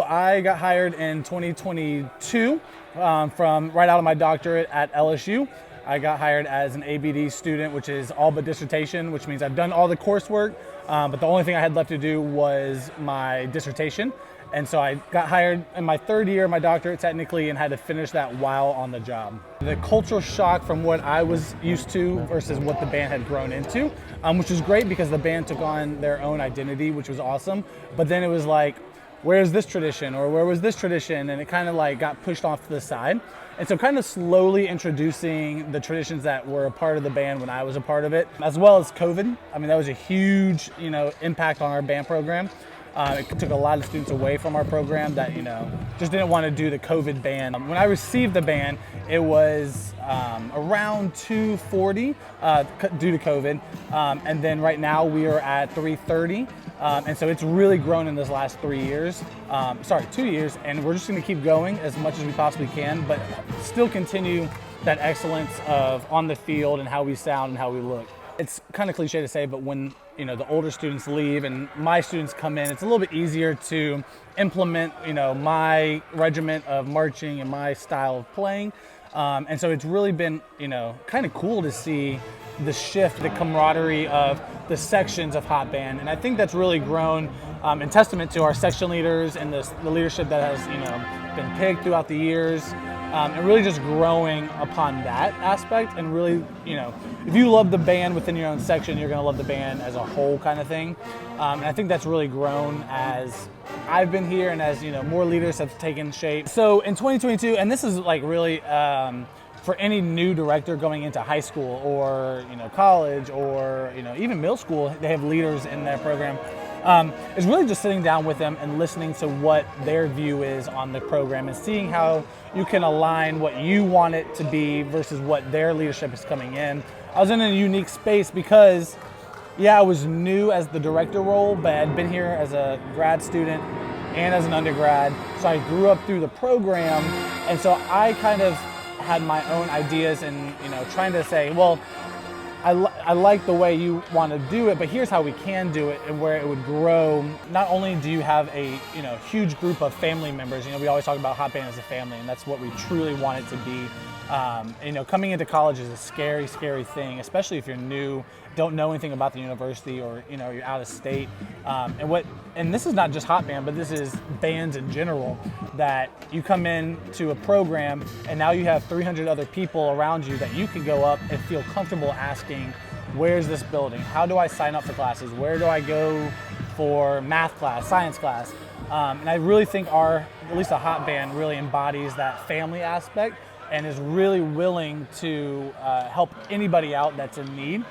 I got hired in 2022 from right out of my doctorate at LSU. I got hired as an ABD student, which is all but dissertation, which means I've done all the coursework, but the only thing I had left to do was my dissertation. And so I got hired in my third year of my doctorate technically and had to finish that while on the job. The cultural shock from what I was used to versus what the band had grown into, which was great because the band took on their own identity, which was awesome. But then it was like, where's this tradition or where was this tradition? And it kind of like got pushed off to the side. And so kind of slowly introducing the traditions that were a part of the band when I was a part of it, as well as COVID. I mean, that was a huge, impact on our band program. It took a lot of students away from our program that, just didn't want to do the COVID band. When I received the band, it was around 240 due to COVID. And then right now we are at 330. And so it's really grown in this last 2 years. And we're just going to keep going as much as we possibly can, but still continue that excellence of on the field and how we sound and how we look. It's kind of cliche to say, but when the older students leave and my students come in, it's a little bit easier to implement my regiment of marching and my style of playing. And so it's really been kind of cool to see the shift, the camaraderie of the sections of Hot Band, and I think that's really grown in testament to our section leaders and the leadership that has been picked throughout the years. And really just growing upon that aspect and really, if you love the band within your own section, you're going to love the band as a whole kind of thing. And I think that's really grown as I've been here and as, more leaders have taken shape. So in 2022, and this is like really for any new director going into high school or, college or, even middle school, they have leaders in their program. Is really just sitting down with them and listening to what their view is on the program and seeing how you can align what you want it to be versus what their leadership is coming in. I was in a unique space because, I was new as the director role, but I'd been here as a grad student and as an undergrad. So I grew up through the program, and so I kind of had my own ideas and, trying to say, well, I like the way you want to do it, but here's how we can do it and where it would grow. Not only do you have a huge group of family members, we always talk about Hot Band as a family, and that's what we truly want it to be. Coming into college is a scary, scary thing, especially if you're new, don't know anything about the university, or you're out of state. And this is not just Hot Band, but this is bands in general. That you come in to a program and now you have 300 other people around you that you can go up and feel comfortable asking, where's this building? How do I sign up for classes? Where do I go for math class, science class? And I really think at least a Hot Band really embodies that family aspect and is really willing to help anybody out that's in need.